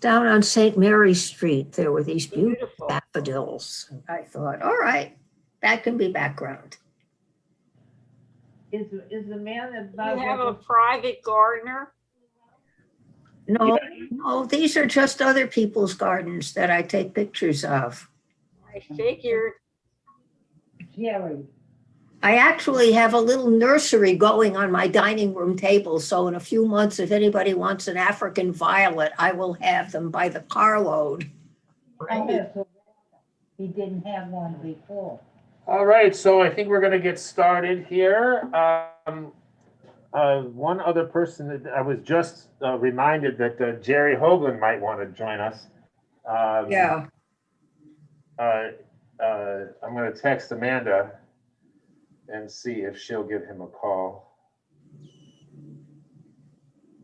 Down on St. Mary's Street, there were these beautiful daffodils. I thought, all right, that can be background. Is the man that You have a private gardener? No, no, these are just other people's gardens that I take pictures of. I figured. Jerry? I actually have a little nursery going on my dining room table. So in a few months, if anybody wants an African violet, I will have them by the carload. He didn't have one before. All right, so I think we're going to get started here. One other person that I was just reminded that Jerry Hoagland might want to join us. Yeah. I'm going to text Amanda and see if she'll give him a call.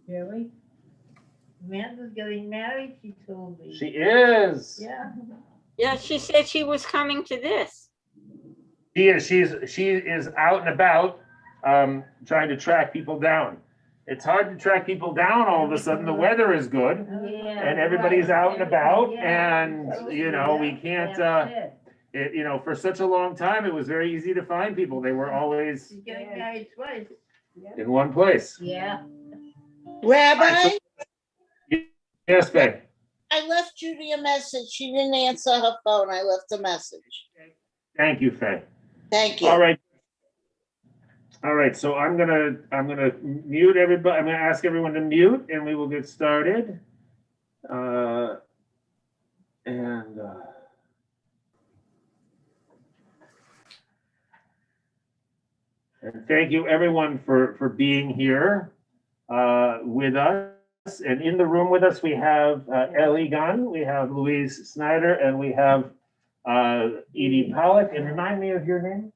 Jerry? Amanda's getting married, she told me. She is. Yeah. Yeah, she said she was coming to this. She is. She is out and about trying to track people down. It's hard to track people down all of a sudden. The weather is good and everybody's out and about, and you know, we can't you know, for such a long time it was very easy to find people. They were always Getting married twice. in one place. Yeah. Rabbi, Yes, babe. I left Judy a message. She didn't answer her phone. I left a message. Thank you, Faye. Thank you. All right. All right, so I'm gonna mute everybody. I'm gonna ask everyone to mute and we will get started. And thank you everyone for being here with us. And in the room with us, we have Ellie Gunn, we have Louise Schneider, and we have Edie Pollock. And remind me of your name?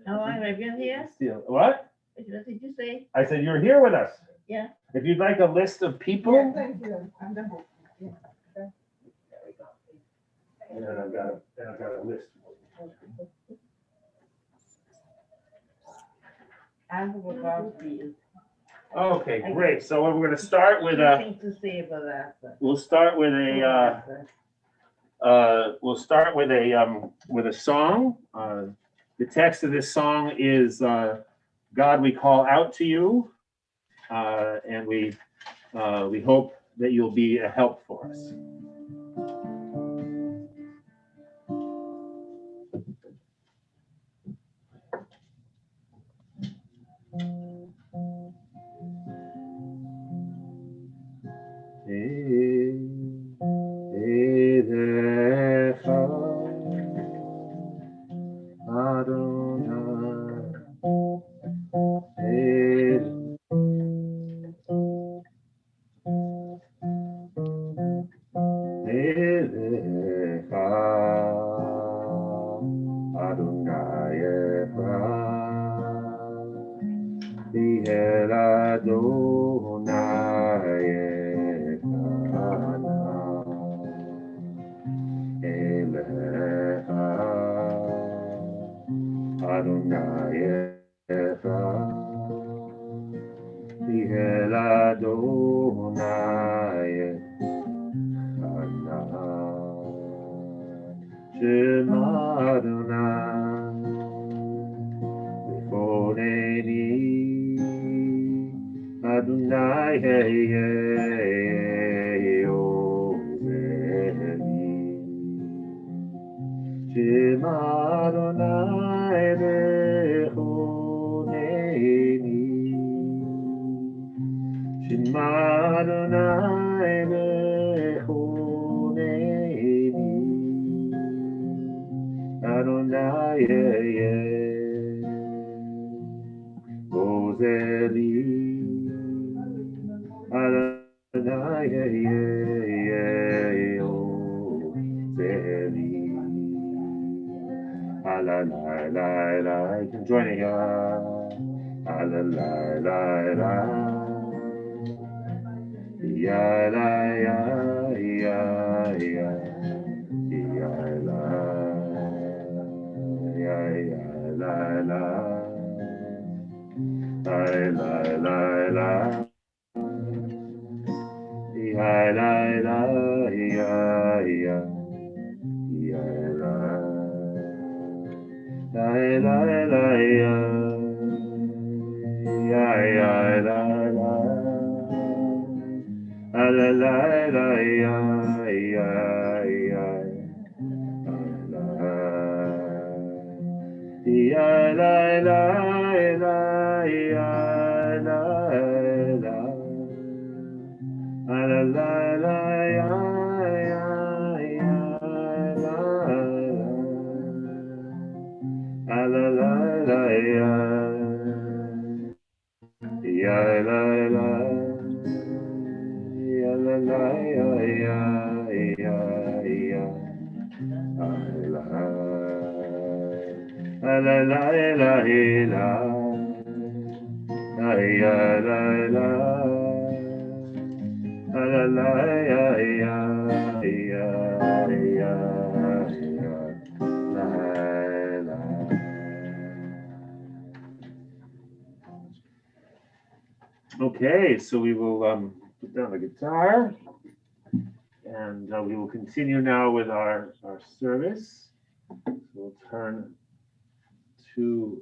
Oh, I've been here? What? What did you say? I said you're here with us. Yeah. If you'd like a list of people. Thank you. I'm done. And then I've got a list. I'm about to. Okay, great. So we're going to start with Nothing to say about that. we'll start with a song. The text of this song is God, we call out to you, and we hope that you'll be a help for us. Okay, so we will put down the guitar, and we will continue now with our service. We'll turn to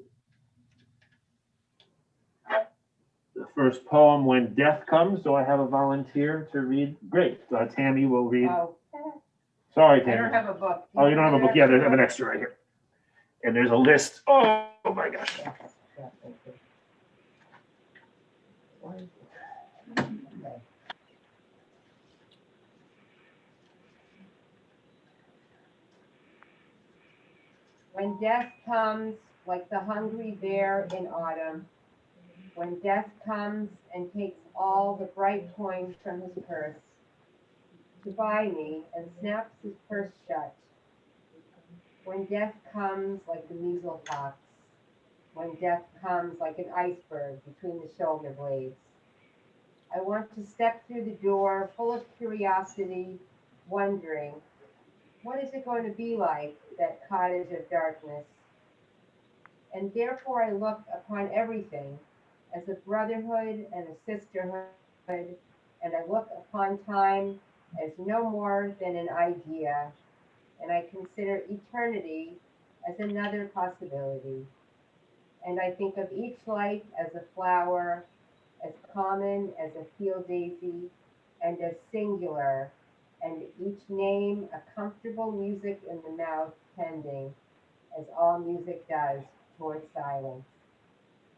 the first poem, When Death Comes. Do I have a volunteer to read? Great. Tammy will read. Oh, Sorry, I Tammy. don't have a book. Oh, you don't have a book? Yeah, there's an extra right here. And there's a list. Oh my gosh. When death comes like the hungry bear in autumn, when death comes and takes all the bright coins from his purse to buy me and snaps his purse shut, when death comes like the measles pox, when death comes like an iceberg between the shoulder blades, I want to step through the door full of curiosity, wondering, what is it going to be like, that cottage of darkness? And therefore I look upon everything as a brotherhood and a sisterhood, and I look upon time as no more than an idea, and I consider eternity as another possibility. And I think of each life as a flower, as common as a field daisy, and as singular, and each name a comfortable music in the mouth tending, as all music does, toward silence.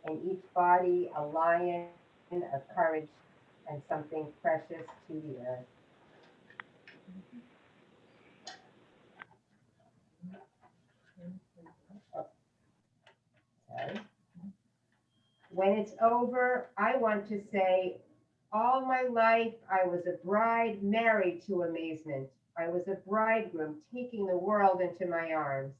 And each body a lion of courage and something precious to the earth. Sorry. When it's over, I want to say, all my life I was a bride married to amazement. I was a bridegroom taking the world into my arms.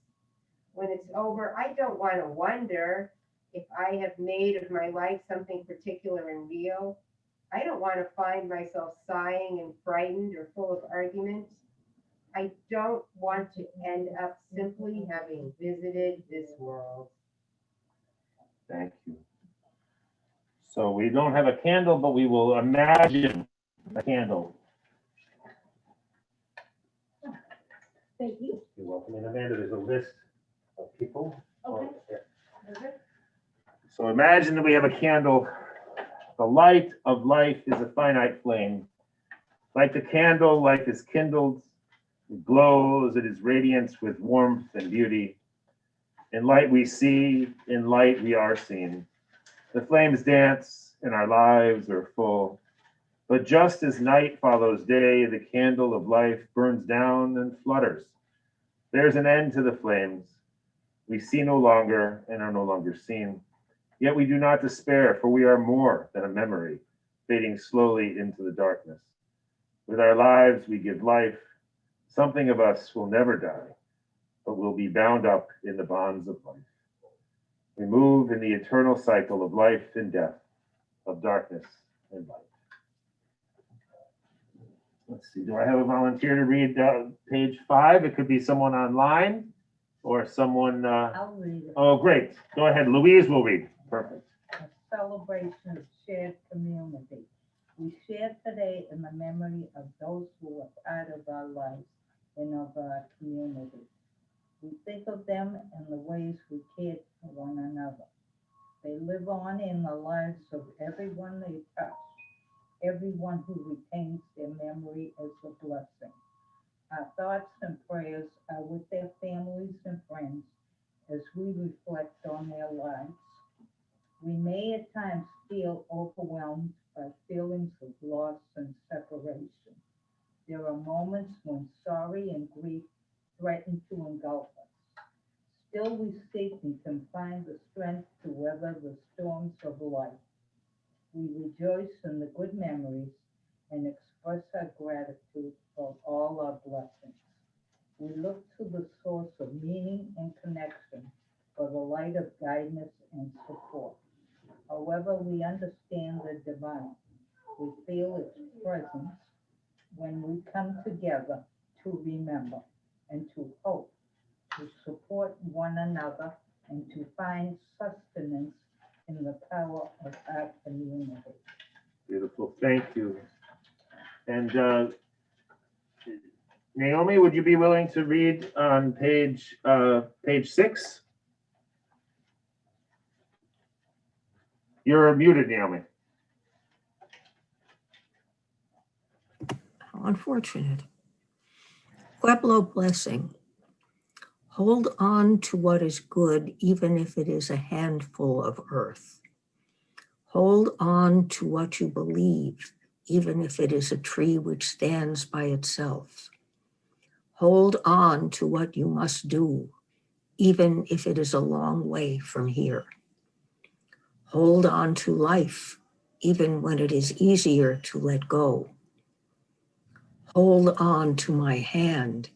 When it's over, I don't want to wonder if I have made of my life something particular and real. I don't want to find myself sighing and frightened or full of arguments. I don't want to end up simply having visited this world. Thank you. So we don't have a candle, but we will imagine a candle. Thank you. You're welcome. And Amanda, there's a list of people. Okay. Oh, yeah. Okay. So imagine that we have a candle. The light of life is a finite flame. Like the candle, life is kindled. It glows, it is radiance with warmth and beauty. In light we see, in light we are seen. The flames dance and our lives are full. But just as night follows day, the candle of life burns down and flutters. There's an end to the flames. We see no longer and are no longer seen. Yet we do not despair, for we are more than a memory, fading slowly into the darkness. With our lives we give life. Something of us will never die, but will be bound up in the bonds of life. We move in the eternal cycle of life and death, of darkness and light. Let's see, do I have a volunteer to read page 5? It could be someone online or someone. I'll read it. Oh, great. Go ahead. Louise will read. Perfect. A celebration of shared community. We share today in the memory of those who were part of our lives and of our community. We think of them in the ways we cared for one another. They live on in the lives of everyone they touch, everyone who retains their memory as a blessing. Our thoughts and prayers are with their families and friends as we reflect on their lives. We may at times feel overwhelmed by feelings of loss and separation. There are moments when sorrow and grief threaten to engulf us. Still, we seek and can find the strength to weather the storms of life. We rejoice in the good memories and express our gratitude for all our blessings. We look to the source of meaning and connection for the light of guidance and support. However, we understand the divine. We feel its presence when we come together to remember and to hope, to support one another, and to find sustenance in the power of our community. Beautiful, thank you. And Naomi, would you be willing to read on page 6? You're muted, Naomi. How unfortunate. Pueblo blessing. Hold on to what is good, even if it is a handful of earth. Hold on to what you believe, even if it is a tree which stands by itself. Hold on to what you must do, even if it is a long way from here. Hold on to life, even when it is easier to let go. Hold on to my hand,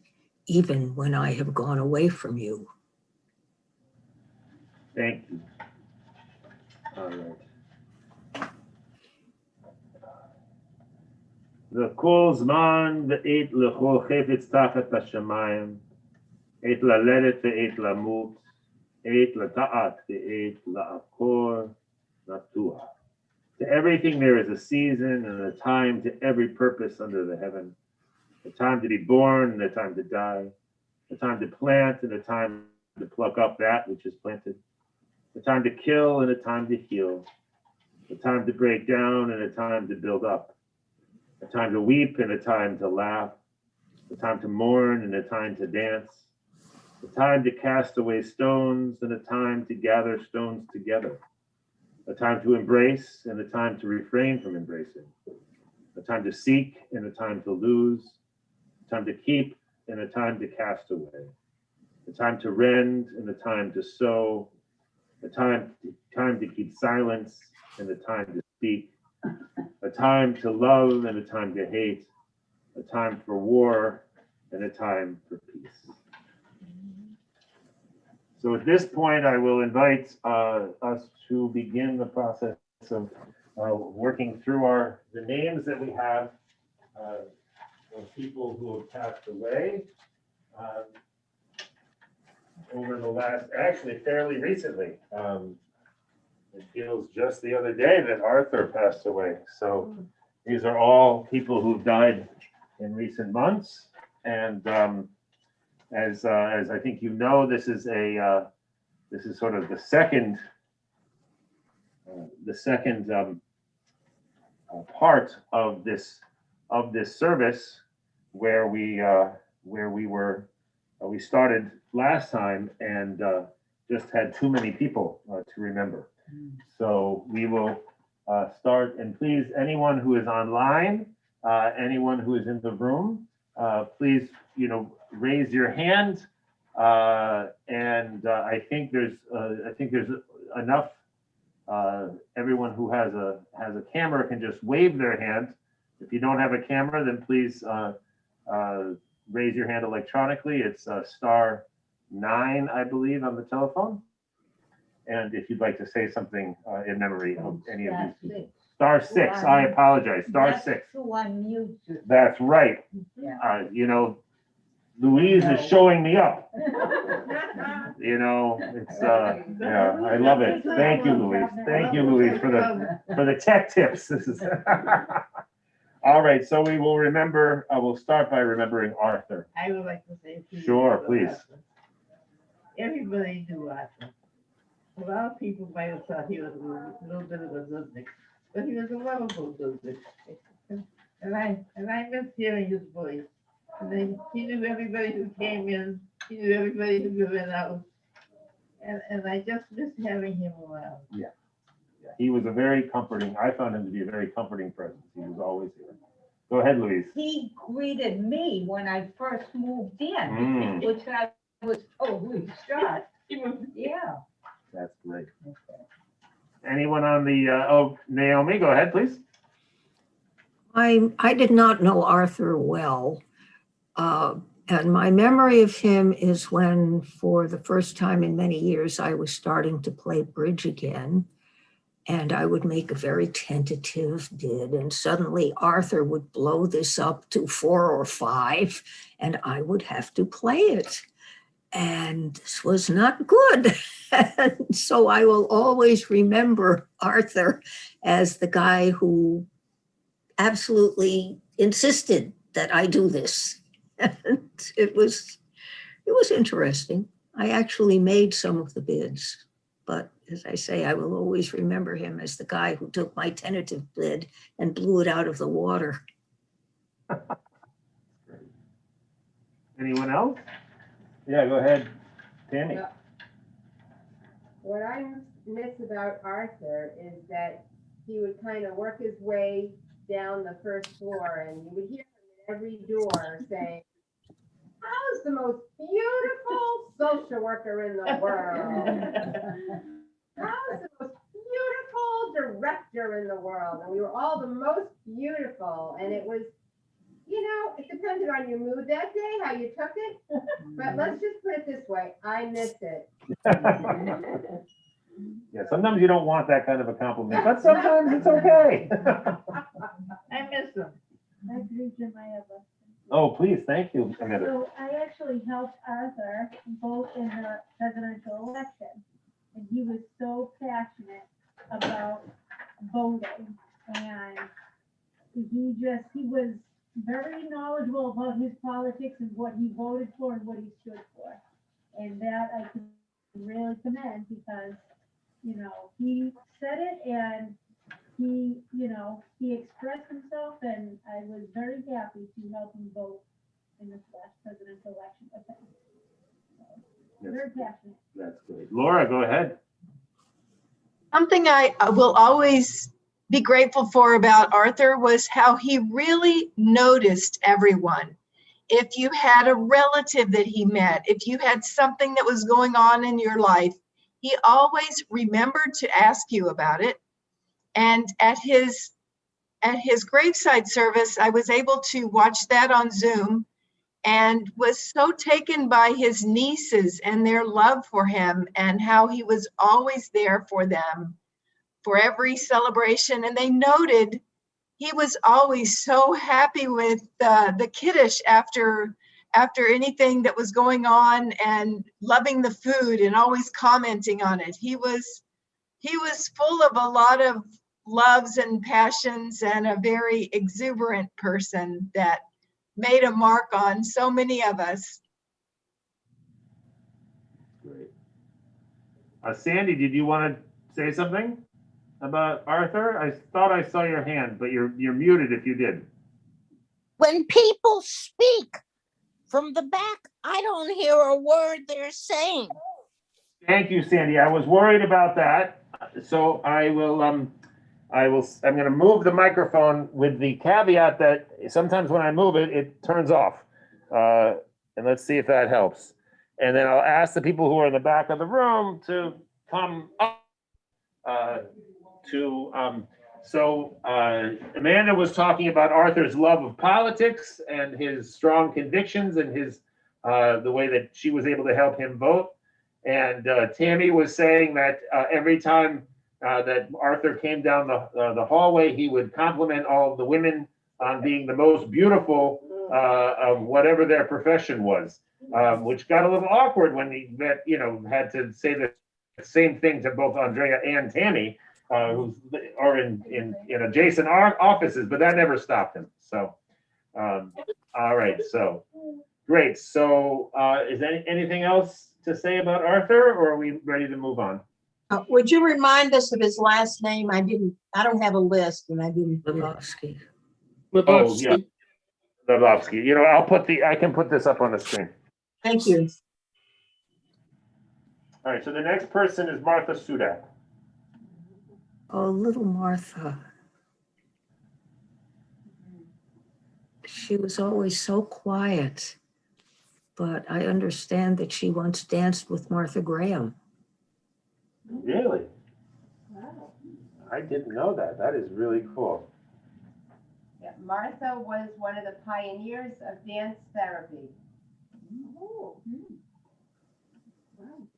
even when I have gone away from you. Thank you. All right. וכל זמן ועת לכל חפץ תחת השמיים, עת ללדת ועת למות, עת לטעת ועת לעקור נטוע. To everything there is a season and a time to every purpose under the heaven. A time to be born and a time to die. A time to plant and a time to pluck up that which is planted. A time to kill and a time to heal. A time to break down and a time to build up. A time to weep and a time to laugh. A time to mourn and a time to dance. A time to cast away stones and a time to gather stones together. A time to embrace and a time to refrain from embracing. A time to seek and a time to lose. A time to keep and a time to cast away. A time to rend and a time to sow. A time to keep silence and a time to speak. A time to love and a time to hate. A time for war and a time for peace. So at this point, I will invite us to begin the process of working through the names that we have of people who have passed away over the last, actually fairly recently. It feels just the other day that Arthur passed away. So these are all people who've died in recent months. And as I think you know, this is sort of the second part of this service where we started last time and just had too many people to remember. So we will start, and please, anyone who is online, anyone who is in the room, please, raise your hand. And I think there's enough. Everyone who has a camera can just wave their hand. If you don't have a camera, then please raise your hand electronically. It's *9, I believe, on the telephone. And if you'd like to say something in memory of any of these people. *6, I apologize, *6. That's right. Yeah. Louise is showing me up. It's yeah, I love it. Thank you, Louise. Thank you, Louise, for the tech tips. This is All right, so we will remember, we'll start by remembering Arthur. I would like to say. a few Sure, words please. about Arthur. Everybody knew Arthur. A lot of people might have thought he was a little bit of a ludnik, but he was a lovable ludnik. And I miss hearing his voice. And then he knew everybody who came in, he knew everybody who went out. And I just miss having him around. Yeah, he was a very comforting, I found him to be a very comforting presence. He was always here. Go ahead, Louise. He greeted me when I first moved in, Mm, which I was totally shocked. Yeah. that's great. Anyone on the, oh, Naomi, go ahead, please. I did not know Arthur well. And my memory of him is when, for the first time in many years, I was starting to play bridge again. And I would make a very tentative bid, and suddenly Arthur would blow this up to 4 or 5, and I would have to play it. And this was not good. And so I will always remember Arthur as the guy who absolutely insisted that I do this. And it was interesting. I actually made some of the bids, but as I say, I will always remember him as the guy who took my tentative bid and blew it out of the water. Anyone else? Yeah, go ahead, Tammy. Yeah. What I miss about Arthur is that he would kind of work his way down the first floor, and you would hear him at every door saying, "How's the most beautiful social worker in the world? How's the most beautiful director in the world?" And we were all the most beautiful, and it was, it depended on your mood that day, how you took it. But let's just put it this way, I miss it. Yeah, sometimes you don't want that kind of a compliment, but sometimes it's okay. I miss him. I agree, Jim, I have a. Oh, please, thank you, Amanda. So I actually helped Arthur vote in the presidential election. And he was so passionate about voting. And he was very knowledgeable about his politics and what he voted for and what he stood for. And that I can really commend because, he said it and he expressed himself, and I was very happy to help him vote in this last presidential election with him. So, very passionate. That's great. Laura, go ahead. Something I will always be grateful for about Arthur was how he really noticed everyone. If you had a relative that he met, if you had something that was going on in your life, he always remembered to ask you about it. And at his graveside service, I was able to watch that on Zoom and was so taken by his nieces and their love for him and how he was always there for them for every celebration. And they noted he was always so happy with the kiddush after anything that was going on and loving the food and always commenting on it. He was full of a lot of loves and passions and a very exuberant person that made a mark on so many of us. Great. Sandy, did you want to say something about Arthur? I thought I saw your hand, but you're muted if you did. When people speak from the back, I don't hear a word they're saying. Thank you, Sandy. I was worried about that. So I'm going to move the microphone with the caveat that sometimes when I move it, it turns off. And let's see if that helps. And then I'll ask the people who are in the back of the room to come up Amanda was talking about Arthur's love of politics and his strong convictions and his the way that she was able to help him vote. And Tammy was saying that every time that Arthur came down the hallway, he would compliment all of the women on being the most beautiful of whatever their profession was, which got a little awkward when he had to say the same thing to both Andrea and Tammy. or in adjacent offices, but that never stopped him. So, all right, so great. So, is anything else to say about Arthur, or are we ready to move on? Would you remind us of his last name? I don't have a list and I didn't. Lebowski. Oh, yeah, Lebowski. You know, I can put this up on the screen. Thank you. All right, so the next person is Martha Sudak. Oh, little Martha. She was always so quiet, but I understand that she once danced with Martha Graham. Really? Wow. I didn't know that. That is really cool. Yeah, Martha was one of the pioneers of dance therapy. Oh. Wow.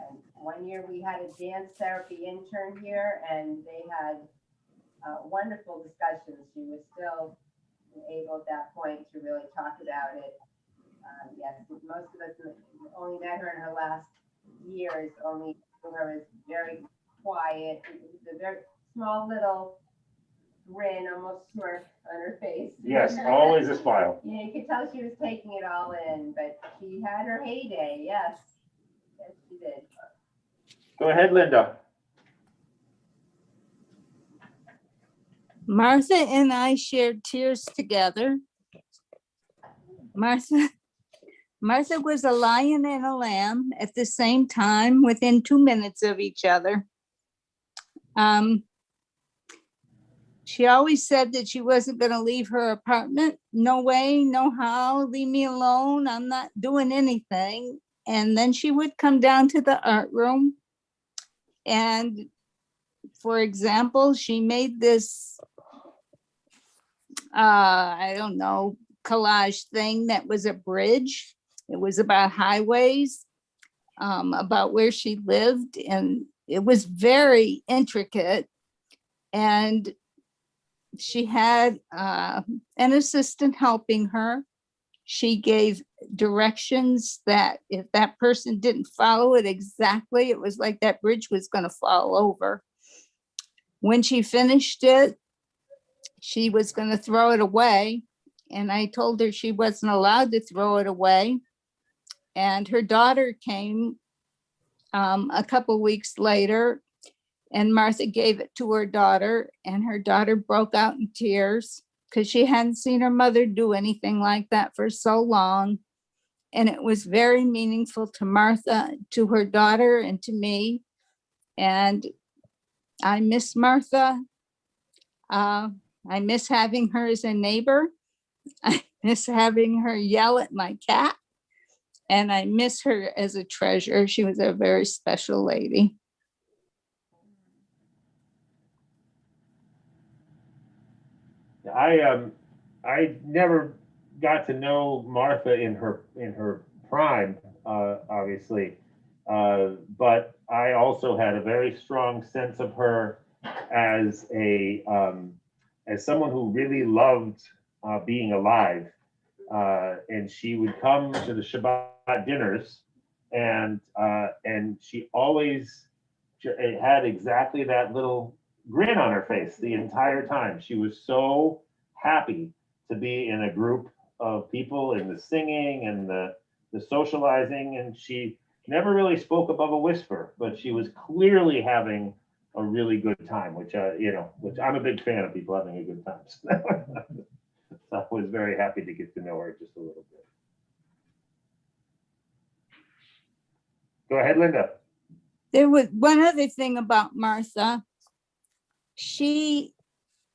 And one year we had a dance therapy intern here and they had wonderful discussions. She was still able at that point to really talk about it. Yes, most of us only met her in her last years, only knew her as very quiet, a very small little grin, almost smirk on her face. Yes, always a smile. Yeah, you could tell she was taking it all in, but she had her heyday, yes. Yes, she did. Go ahead, Linda. Martha and I shared tears together. Martha was a lion and a lamb at the same time, within 2 minutes of each other. She always said that she wasn't going to leave her apartment. No way, no how, leave me alone. I'm not doing anything. And then she would come down to the art room. And for example, she made this, I don't know, collage thing that was a bridge. It was about highways, about where she lived. And it was very intricate. And she had an assistant helping her. She gave directions that if that person didn't follow it exactly, it was like that bridge was going to fall over. When she finished it, she was going to throw it away. And I told her she wasn't allowed to throw it away. And her daughter came a couple weeks later, and Martha gave it to her daughter, and her daughter broke out in tears because she hadn't seen her mother do anything like that for so long. And it was very meaningful to Martha, to her daughter, and to me. And I miss Martha. I miss having her as a neighbor. I miss having her yell at my cat. And I miss her as a treasure. She was a very special lady. I never got to know Martha in her prime, obviously, but I also had a very strong sense of her as as someone who really loved being alive, and she would come to the Shabbat dinners, and she always had exactly that little grin on her face the entire time. She was so happy to be in a group of people, and the singing and the socializing, and she never really spoke above a whisper, but she was clearly having a really good time, which which I'm a big fan of people having a good time. So I was very happy to get to know her just a little bit. Go ahead, Linda. There was one other thing about Martha. She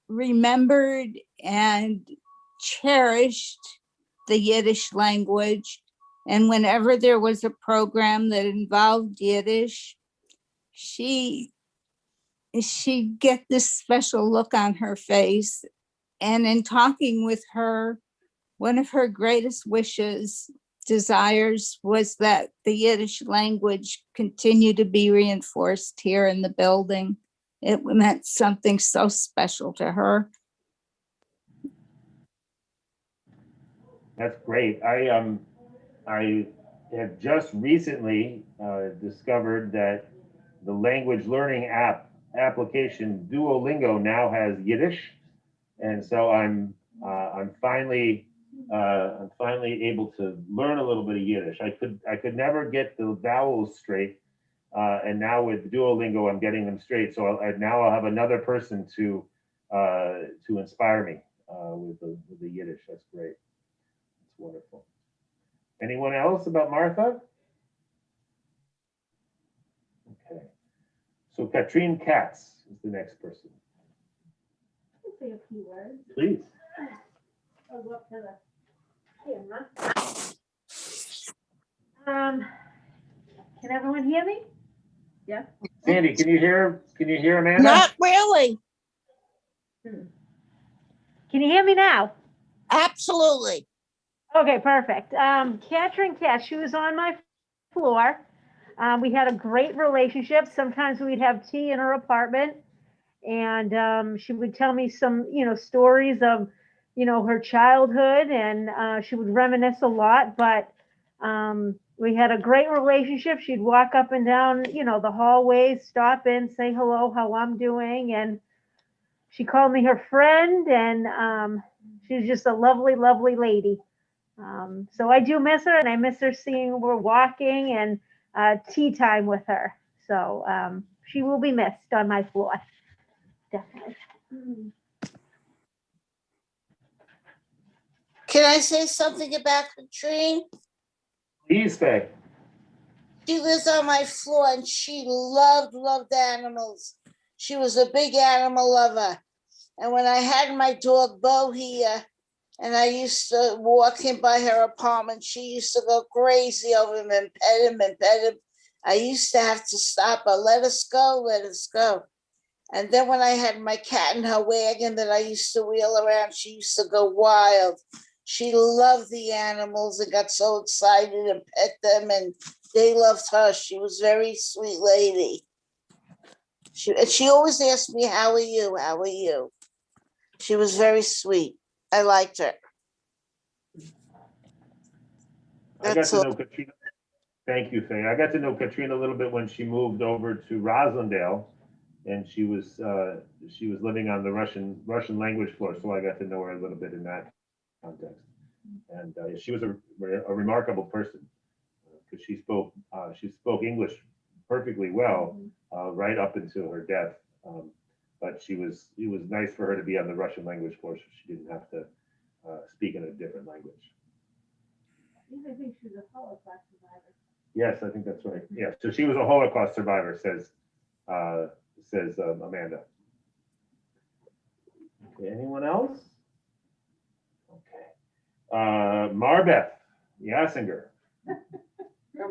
remembered and cherished the Yiddish language. And whenever there was a program that involved Yiddish, she'd get this special look on her face. And in talking with her, one of her greatest desires was that the Yiddish language continue to be reinforced here in the building. It meant something so special to her. That's great. I have just recently discovered that the language learning app application, Duolingo now has Yiddish, and so I'm finally able to learn a little bit of Yiddish. I could never get the vowels straight, and now with Duolingo I'm getting them straight. So now I'll have another person to inspire me with the Yiddish. That's great. That's wonderful. Anyone else about Martha? Okay. So Katrine Katz is the next person. I'll say a few words. Please. I'll go up to the camera. Can everyone hear me? Yeah. Sandy, can you hear Amanda? Not really. Can you hear me now? Absolutely. Okay, perfect. Katrin Cash, she was on my floor. We had a great relationship. Sometimes we'd have tea in her apartment, and she would tell me some, stories of, her childhood, and she would reminisce a lot. But we had a great relationship. She'd walk up and down, the hallways, stop in, say hello, how I'm doing, and she called me her friend, and she was just a lovely, lovely lady. So I do miss her, and I miss her seeing her walking and tea time with her. So she will be missed on my floor. Definitely. Can I say something about Katrine? Please, Faye. She lives on my floor and she loved animals. She was a big animal lover. And when I had my dog Bo here, and I used to walk him by her apartment, she used to go crazy over him and pet him and pet him. I used to have to stop her, let us go, let us go. And then when I had my cat in her wagon that I used to wheel around, she used to go wild. She loved the animals and got so excited and pet them, and they loved her. She was a very sweet lady. She always asked me, how are you? How are you? She was very sweet. I liked her. I got to know Katrina. Thank you, Faye. I got to know Katrina a little bit when she moved over to Roslindale, and she was living on the Russian language floor, so I got to know her a little bit in that context. And she was a remarkable person because she spoke English perfectly well right up until her death. But it was nice for her to be on the Russian language floor, so she didn't have to speak in a different language. I think she's a Holocaust survivor. Yes, I think that's right. Yeah, so she was a Holocaust survivor, says Amanda. Okay, anyone else? Okay. Marbeth Yassinger. All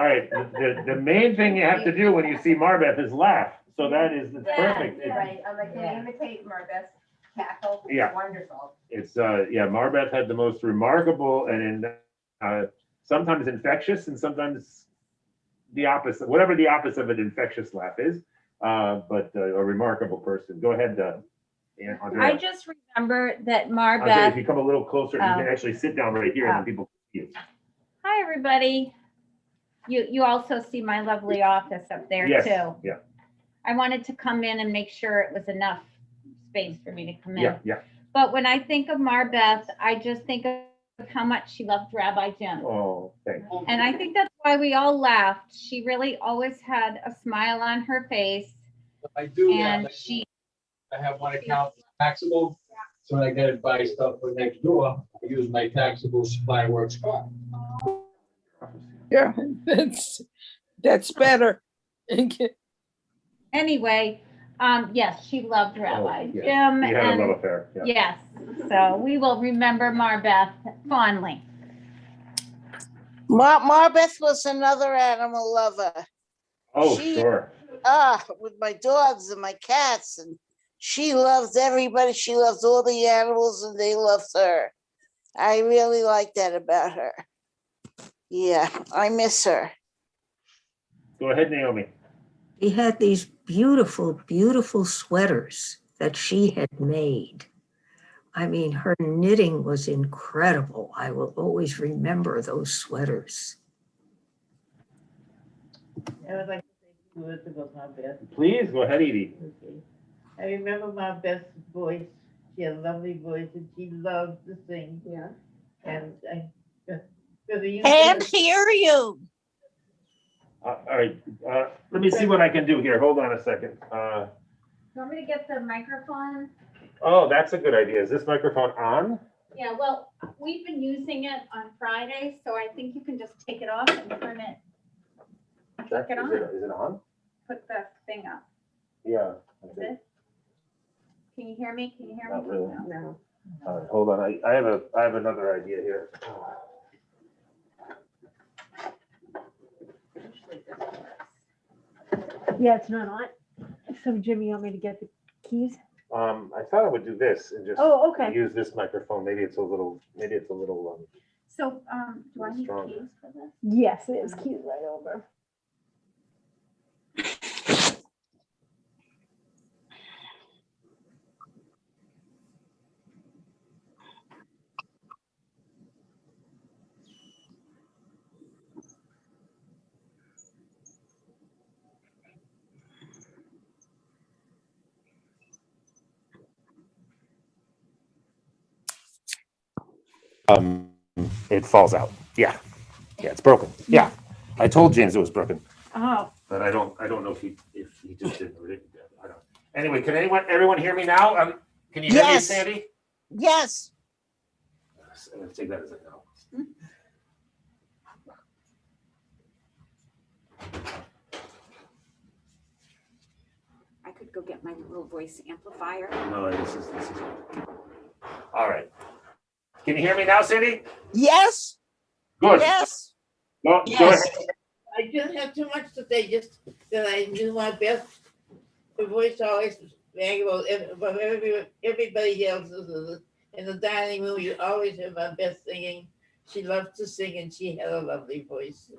right, the main thing you have to do when you see Marbeth is laugh. So it's perfect. Right, I'm like, yeah, imitate Marbeth's cackle. It's Yeah. wonderful. It's Marbeth had the most remarkable and sometimes infectious and sometimes the opposite, whatever the opposite of an infectious laugh is, but a remarkable person. Go ahead, Andrea. I just remember that Andrea, if Marbeth. you come a little closer, you can actually sit down right here and then people can see you. Hi, everybody. You also see my lovely office up there Yes, too. yeah. I wanted to come in and make sure it was enough space for me to come in. Yeah. But when I think of Marbeth, I just think of how much she loved Rabbi Jim. Oh, thanks. And I think that's why we all laughed. She really always had a smile on her face. I do. And I have one account taxable. So when I gotta buy stuff for next door, I use my taxable supply works card. Yeah, that's better. Anyway, yes, she loved Rabbi yes. Jim. You had a love affair. Yeah. Yes, so we will remember Marbeth fondly. Marbeth was another animal lover. Oh, sure. With my dogs and my cats, and she loved everybody. She loved all the animals, and they loved her. I really like that about her. Yeah, I miss her. Go ahead, Naomi. She had these beautiful, beautiful sweaters that she had made. I mean, her knitting was incredible. I will always remember those sweaters. I would like to words about my best. Please, go ahead, Edie. Okay. I remember my best voice. She had a lovely voice and she loved to sing. Yeah. And because we used Can't to hear you. All right, let me see what I can do here. Hold on a second. Do you want me to get the microphone? Oh, that's a good idea. Is this microphone on? Yeah, well, we've been using it on Friday, so I think you can just take it off and turn it, Check. it on. Is it on? put the thing up. Yeah. Is it? Can you hear me? Can you hear me? Not really. No. All right, hold on. I have another idea here. Yeah, it's not on. So Jimmy, you want me to get the keys? I thought I would do this and just Oh, okay. use this microphone. Maybe it's a little. So, do I need Stronger. keys for this? Yes, there's keys right over. It falls out. Yeah, it's broken. Yeah, I told James it was broken, Oh, but I don't know if he just didn't read it. I don't. Anyway, can everyone hear me now? Can you hear me, Yes. Sandy? Yes. I'm gonna take that as a no. I could go get my little voice amplifier. No, this is. All right. Can you hear me now, Sandy? Yes. Good. Yes. Go ahead. Yes. I didn't have too much to say, just that I knew my best. The voice always rang about everybody else's. In the dining room, you always hear my best singing. She loved to sing and she had a lovely voice.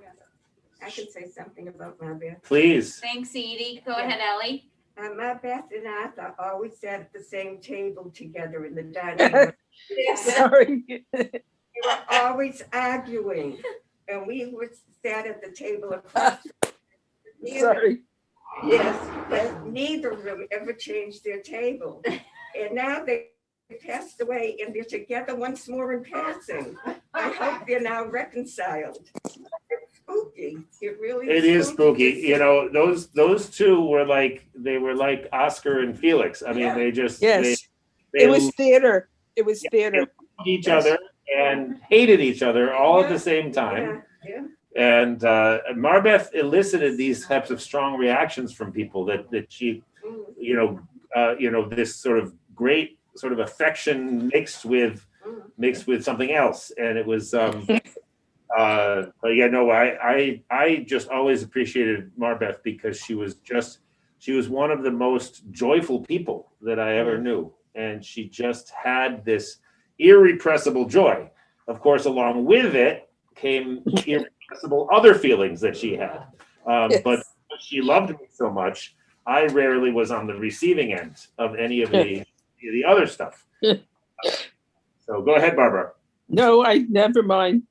I can say something about my Beth. Please. Thanks, Edie. Go ahead, Ellie. My Beth and Arthur always sat at the same table together in the dining room. Sorry. They were always arguing, and we were sat at the table across. Sorry. Yes, but neither of them ever changed their table. And now they passed away and they're together once more in passing. I hope they're now reconciled. It's spooky. It really is. It is spooky. to You see. know, those two were like Oscar and Felix. I mean, Yeah. they just Yes. they It was theater. It was theater. loved each other and hated each other all at the same time. Yeah. And Marbeth elicited these types of strong reactions from people that she, this sort of great sort of affection mixed with something else. And it was, but yeah, no, I just always appreciated Marbeth because she was one of the most joyful people that I ever knew. And she just had this irrepressible joy. Of course, along with it came irrepressible other feelings that she had. But she loved me so much, I rarely was on the receiving end of any of the other stuff. So go ahead, Barbara. No, I never mind.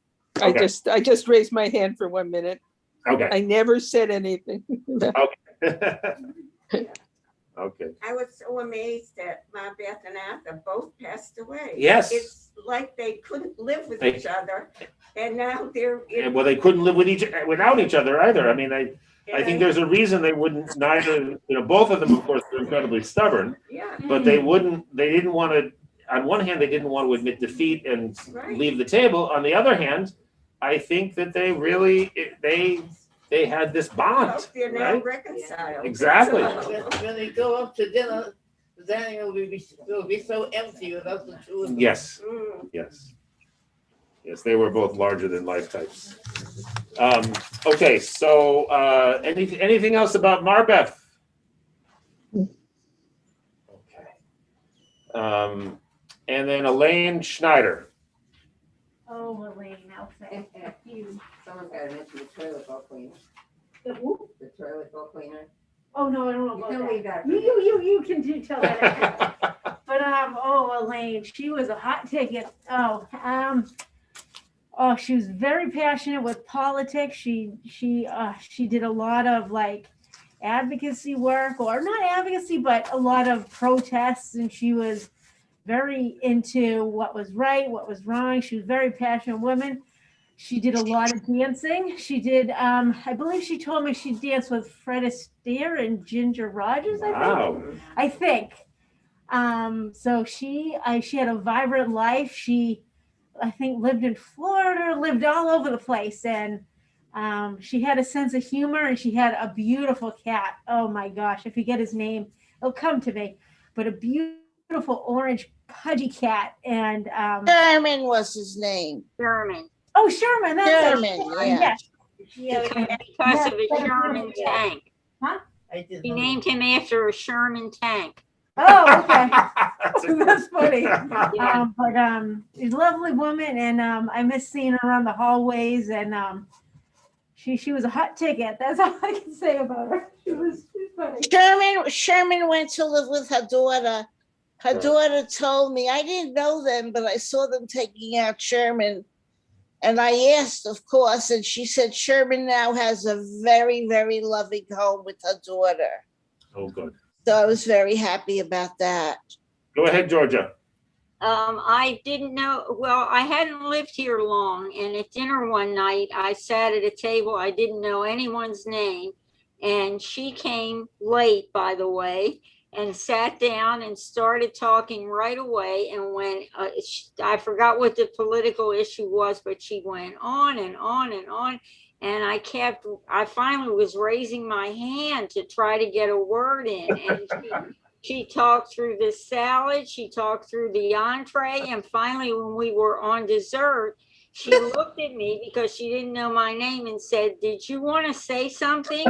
Okay. I just raised my hand for 1 minute. Okay. I never said anything. Okay. I was so amazed that my Beth and Arthur both passed away. Yes. It's like they couldn't live with They- each other, and now they're And well, they couldn't live without each other either. I mean, I think there's a reason they wouldn't. Both of them, of course, were incredibly stubborn, Yeah. but they didn't want to. On one hand, they didn't want to admit defeat and Right. leave the table. On the other hand, I think that they really they had this bond, They're now right? reconciled. Exactly. When they go up to dinner, the dining room will be so empty without the two of them. Yes. Mm. Yes, they were both larger than life types. Okay, so anything else about Marbeth? Okay. And then Elaine Schneider. oh, Elaine, I'll say. You. Someone's got to mention the toilet bowl cleaner. The who? The toilet bowl cleaner. Oh, no, I don't know You about can that. leave that. You can tell that. But Elaine, she was a hot ticket. She was very passionate with politics. She did a lot of advocacy work, or not advocacy, but a lot of protests. And she was very into what was right, what was wrong. She was a very passionate woman. She did a lot of dancing. She did, I believe she told me she danced with Fred Astaire and Ginger Rogers, Wow. I think. So she had a vibrant life. She, I think, lived in Florida, lived all over the place. And she had a sense of humor, and she had a beautiful cat. Oh my gosh, I forget his name. It'll come to me. But a beautiful orange pudgy cat. And Sherman was his name. Sherman. oh, Sherman. That's Sherman, yeah. Yes. Because of a Sherman tank. Huh? He named him after a Sherman tank. Oh, okay. That's funny. She's a lovely woman, and I miss seeing her around the hallways. And she was a hot ticket. That's all I can say about her. She's funny. Sherman went to live with her daughter. Her daughter told me, I didn't know them, but I saw them taking out Sherman. And I asked, of course, and she said Sherman now has a very, very loving home with her daughter. Oh, good. So I was very happy about that. Go ahead, Georgia. I didn't know, well, I hadn't lived here long, and at dinner one night, I sat at a table, I didn't know anyone's name, and she came late, by the way, and sat down and started talking right away. And when I forgot what the political issue was, but she went on and on and on. And I finally was raising my hand to try to get a word in. And she talked through the salad, she talked through the entree, and finally when we were on dessert, she looked at me because she didn't know my name and said, "Did you want to say something?"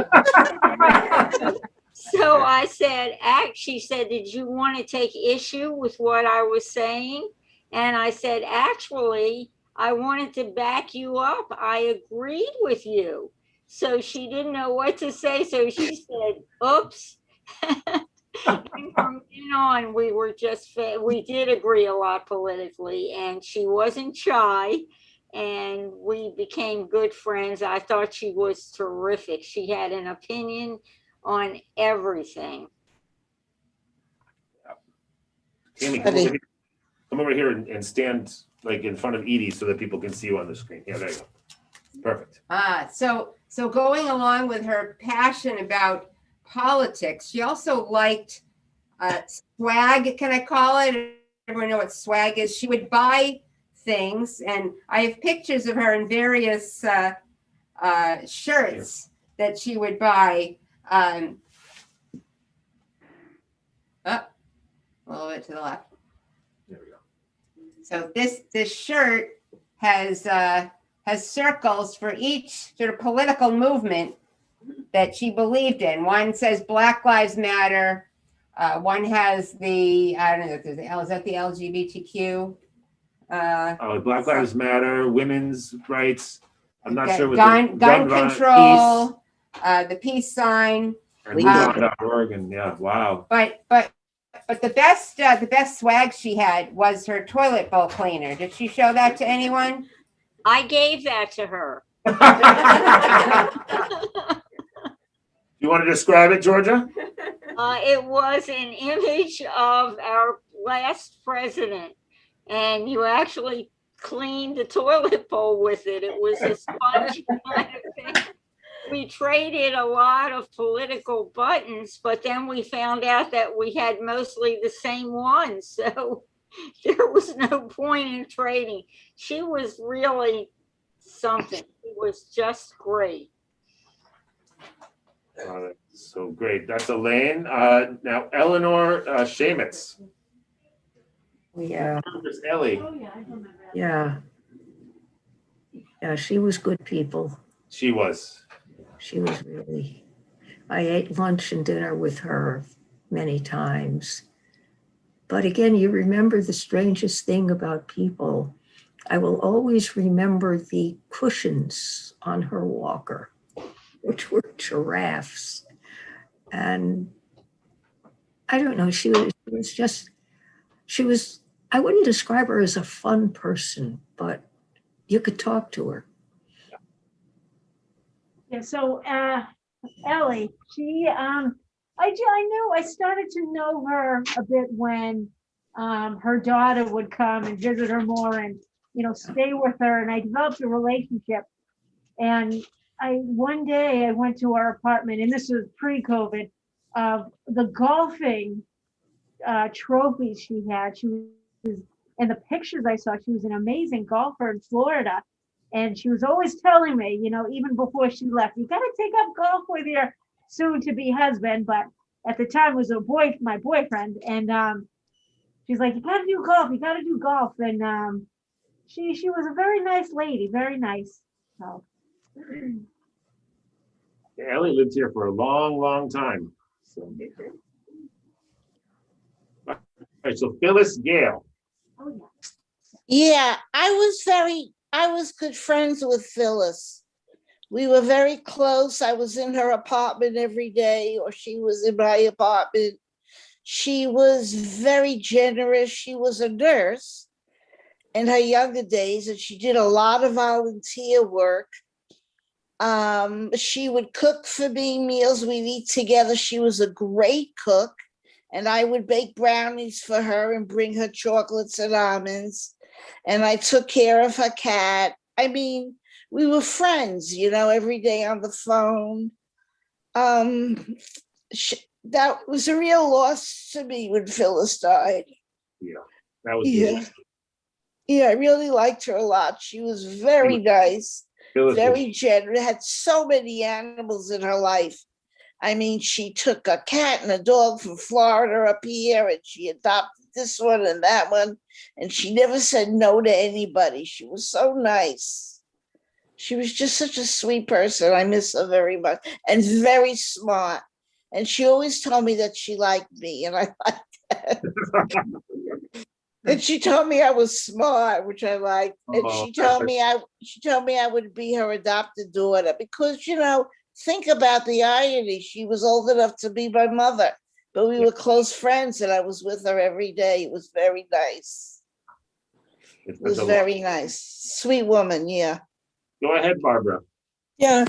So I said, she said, "Did you want to take issue with what I was saying?" And I said, "Actually, I wanted to back you up. I agreed with you." So she didn't know what to say. So she said, "Oops." And from then on, we were we did agree a lot politically, and she wasn't shy, and we became good friends. I thought she was terrific. She had an opinion on everything. Tammy, come over here and stand like in front of Edie so that people can see you on the screen. Yeah, there you go. Perfect. So going along with her passion about politics, she also liked swag, can I call it? Everyone know what swag is. She would buy things, and I have pictures of her in various shirts that she would buy. A little bit to the left. There we go. So this shirt has circles for each sort of political movement that she believed in. One says Black Lives Matter. One has the, I don't know if there's is that the LGBTQ? Black Lives Matter, women's rights. I'm not sure what gun control, the peace sign. And Oregon, yeah, wow. But the best swag she had was her toilet bowl cleaner. Did she show that to anyone? I gave that to her. You want to describe it, Georgia? It was an image of our last president, and you actually cleaned the toilet bowl with it. It was a sponge kind of thing. We traded a lot of political buttons, but then we found out that we had mostly the same ones. So there was no point in trading. She was really something. She was just great. So great. That's Elaine. Now, Eleanor Shamitz. Yeah. There's Ellie. Oh, yeah, I remember that. Yeah. Yeah, she was good people. She was. She was really, I ate lunch and dinner with her many times. But again, you remember the strangest thing about people. I will always remember the cushions on her walker, which were giraffes. And I don't know, she was, I wouldn't describe her as a fun person, but you could talk to her. Yeah, so Ellie, I started to know her a bit when her daughter would come and visit her more and, stay with her, and I developed a relationship. And one day I went to our apartment, and this was pre-COVID, the golfing trophies she had. She was, and the pictures I saw, she was an amazing golfer in Florida. And she was always telling me, even before she left, you got to take up golf with your soon to be husband. But at the time was my boyfriend. And she's like, you got to do golf. You got to do golf. And she was a very nice lady, very nice. So. Ellie lived here for a long, long time. So. All right, so Phyllis Gale. Oh, Yeah, I was good friends with Phyllis. We were very close. I was in her apartment every day, or she was in my apartment. She was very generous. She was a nurse in her younger days, and she did a lot of volunteer work. She would cook for me meals. We'd eat together. She was a great cook, and I would bake brownies for her and bring her chocolates and almonds. And I took care of her cat. I mean, we were friends, every day on the phone. That was a real loss to me when Phyllis died. Yeah, that was Yeah. Yeah, I really liked her a lot. She was very nice, very generous, had so many animals in her life. I mean, she took a cat and a dog from Florida up here, and she adopted this one and that one, and she never said no to anybody. She was so nice. She was just such a sweet person. I miss her very much, and very smart. And she always told me that she liked me, and I liked that. And she told me I was smart, which I liked. And she told me I would be her adopted daughter because, think about the irony. She was old enough to be my mother, but we were close friends, and I was with her every day. It was very nice. It was very nice. Sweet woman, yeah. Go ahead, Barbara. Yeah,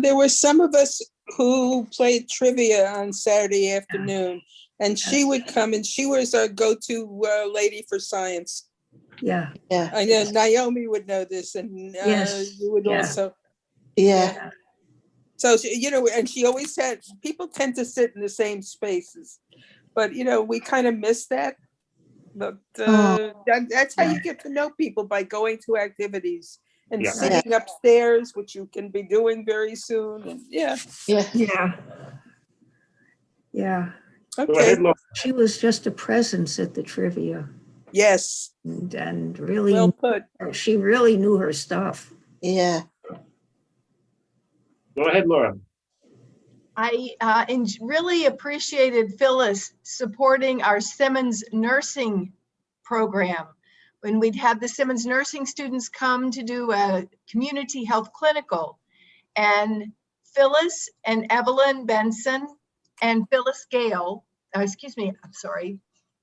there were some of us who played trivia on Saturday afternoon, and she would come, and she was our go-to lady for science. Yeah. Yeah. I know Naomi would know this, and you would also. Yeah. So, and she always said, people tend to sit in the same spaces, but, we kind of miss that. But that's how you get to know people, by going to activities and sitting upstairs, which you can be doing very soon. And Yeah. Okay. She was just a presence at the trivia. Yes. And really, well put. She really knew her stuff. Yeah. Go ahead, Laura. I really appreciated Phyllis supporting our Simmons nursing program. When we'd have the Simmons nursing students come to do a community health clinical, and Phyllis and Evelyn Benson and Phyllis Gale,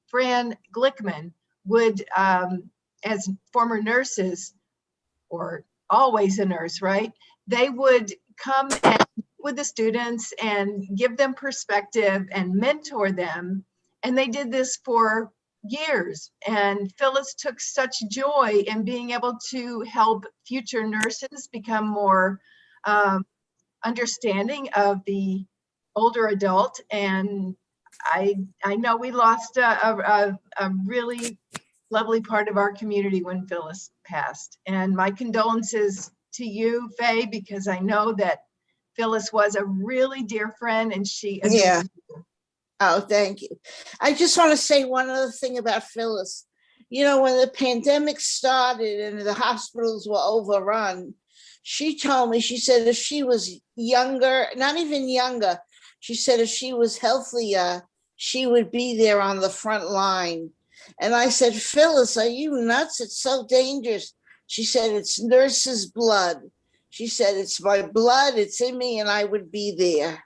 Fran Glickman would, as former nurses, or always a nurse, right? They would come and with the students and give them perspective and mentor them. And they did this for years. And Phyllis took such joy in being able to help future nurses become more understanding of the older adult. And I know we lost a really lovely part of our community when Phyllis passed. And my condolences to you, Faye, because I know that Phyllis was a really dear friend, and she. Yeah. Oh, thank you. I just want to say one other thing about Phyllis. When the pandemic started and the hospitals were overrun, she told me, she said if she was younger, not even younger, she said if she was healthier, she would be there on the front line. And I said, Phyllis, are you nuts? It's so dangerous. She said, it's nurse's blood. She said, it's my blood, it's in me, and I would be there.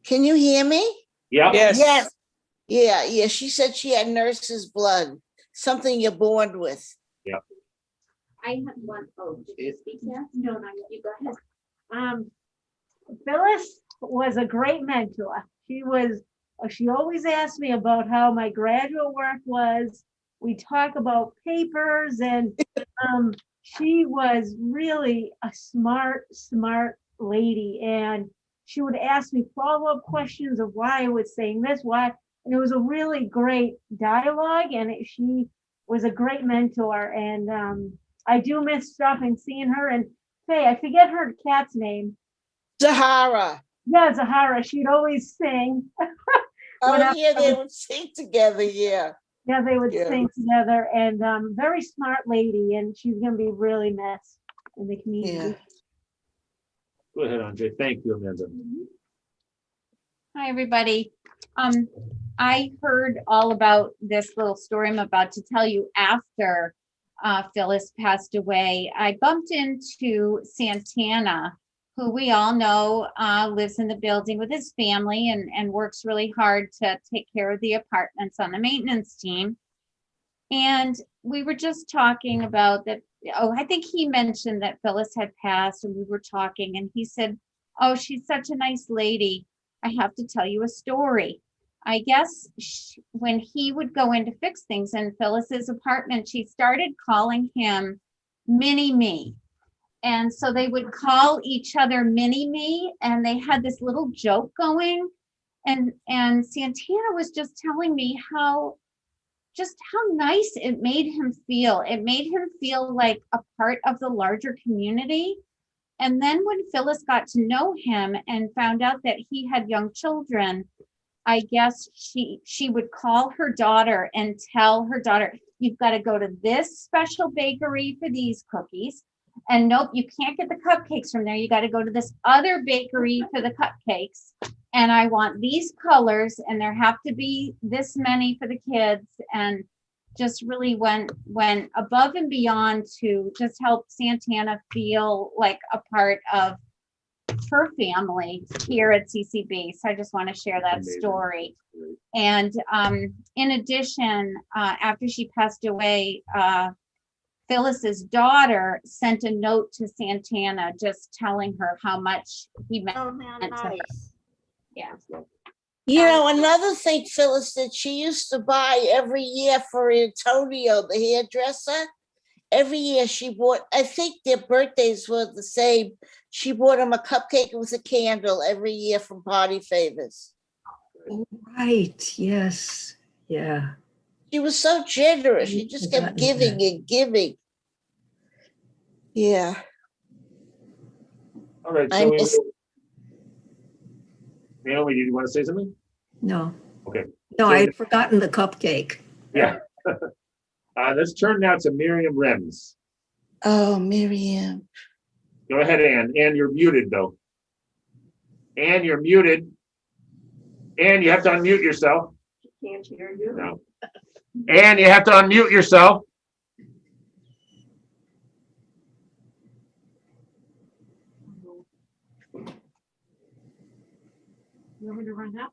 Can you hear me? Yeah. Yes. Yeah. She said she had nurse's blood, something you're born with. Yeah. I have one. Oh, did you speak now? No, not yet. You go ahead. Phyllis was a great mentor. She always asked me about how my graduate work was. We talk about papers, and she was really a smart lady. And she would ask me follow-up questions of why I was saying this, why, and it was a really great dialogue, and she was a great mentor. And I do miss stopping, seeing her. And hey, I forget her cat's name. Zahara. Yeah, Zahara. She'd always sing. Oh, yeah, they would sing together, yeah. Yeah, they would Yeah. sing together, and very smart lady, and she's gonna be really missed in the community. Yeah. Go ahead, Andre. Thank you, Amanda. Hi, everybody. I heard all about this little story I'm about to tell you after Phyllis passed away. I bumped into Santana, who we all know lives in the building with his family and works really hard to take care of the apartments on the maintenance team. And we were just talking about that. Oh, I think he mentioned that Phyllis had passed, and we were talking, and he said, oh, she's such a nice lady. I have to tell you a story. I guess when he would go in to fix things in Phyllis's apartment, she started calling him Mini Me. And so they would call each other Mini Me, and they had this little joke going. And Santana was just telling me how nice it made him feel. It made him feel like a part of the larger community. And then when Phyllis got to know him and found out that he had young children, I guess she would call her daughter and tell her daughter, you've got to go to this special bakery for these cookies. And nope, you can't get the cupcakes from there. You got to go to this other bakery for the cupcakes. And I want these colors, and there have to be this many for the kids. And just really went above and beyond to just help Santana feel like a part of her family here at CCB. So I just want to share that story. And in addition, after she passed away, Phyllis's daughter sent a note to Santana just telling her how much he meant to her. Yeah. You know, another thing Phyllis did, she used to buy every year for Antonio, the hairdresser. Every year she bought, I think their birthdays were the same. She bought him a cupcake with a candle every year from Party Favors. Oh, right, yes, yeah. She was so generous. She just kept giving and giving. Yeah. All right, I so Naomi, did you want to say something? No. Okay. No, So- I had forgotten the cupcake. Yeah. Let's turn now to Miriam Rems. Oh, Miriam. Go ahead, Ann. Ann, you're muted, though. Ann, you're muted. Ann, you have to unmute yourself. Can't hear you. No. Ann, you have to unmute yourself. You want me to run now?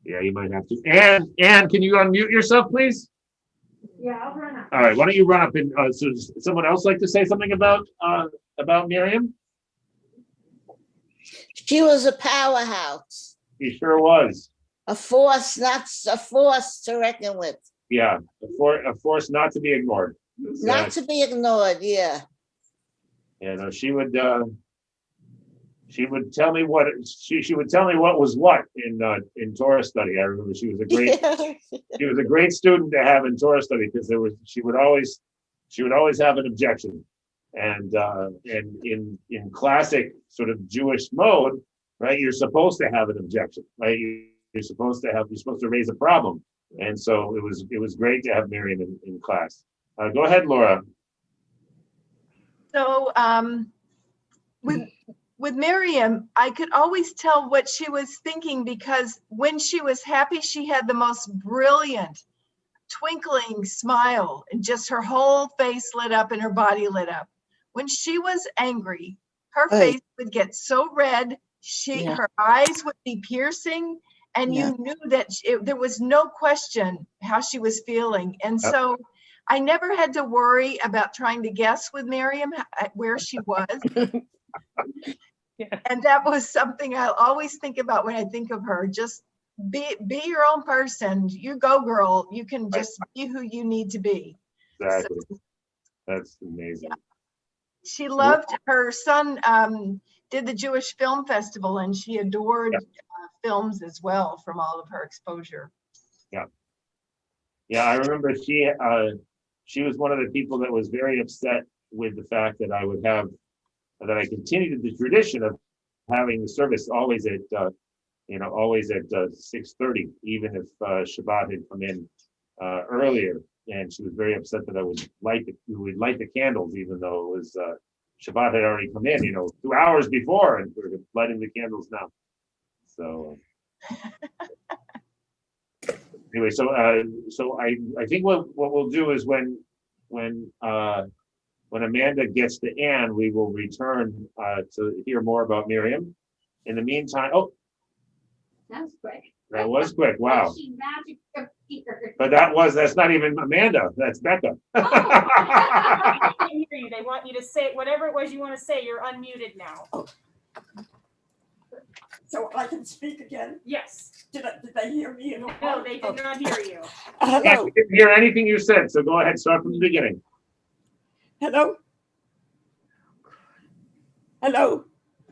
Yeah, you might have to. Ann, can you unmute yourself, please? Yeah, I'll run up. All right, why don't you run up and, so does someone else like to say something about Miriam? She was a powerhouse. He sure was. A force, not a force to reckon with. Yeah, a force not to be ignored. Not to be ignored, yeah. You know, she would tell me what she would tell me what was what in Torah study. I remember she was a great she was a great student to have in Torah study because she would always have an objection, and in classic sort of Jewish mode, right? You're supposed to have an objection, right? You're supposed to raise a problem, and so it was great to have Miriam in class. Go ahead, Laura. So with Miriam, I could always tell what she was thinking because when she was happy, she had the most brilliant, twinkling smile, and just her whole face lit up and her body lit up. When she was angry, her face would get so red, her eyes would be piercing, and you knew that there was no question how she was feeling. And so I never had to worry about trying to guess with Miriam where she was. And that was something I always think about when I think of her. Just be your own person. You go, girl. You can just be who you need to be. Exactly. So, That's amazing. yeah. She loved her son did the Jewish Film Festival, and she adored films as well from all of her exposure. Yeah. Yeah, I remember she was one of the people that was very upset with the fact that I continued the tradition of having the service always at 6:30, even if Shabbat had come in earlier. And she was very upset that we would light the candles, even though it was Shabbat had already come in, 2 hours before, and we're lighting the candles now. So anyway, so I think what we'll do is when Amanda gets to Anne, we will return to hear more about Miriam. In the meantime, That was quick. that was quick. Wow. She magic appeared. But that's not even Amanda. That's Becca. I can't hear you. They want you to say whatever it was you want to say. You're unmuted now. So I can speak again? Yes. Did they hear me? No, they did not hear you. Yeah, we didn't hear anything you said, so go ahead, start from the beginning. Hello? Hello?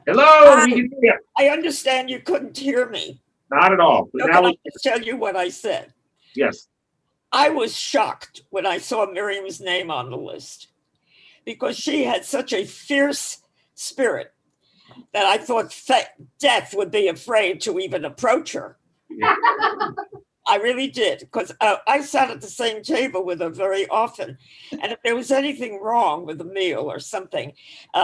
Hello, we can hear you. I understand you couldn't hear me. Not at all. But So now can I we just tell you what I said? yes. I was shocked when I saw Miriam's name on the list because she had such a fierce spirit that I thought death would be afraid to even approach her. Yeah. I really did, because I sat at the same table with her very often. And if there was anything wrong with a meal or something,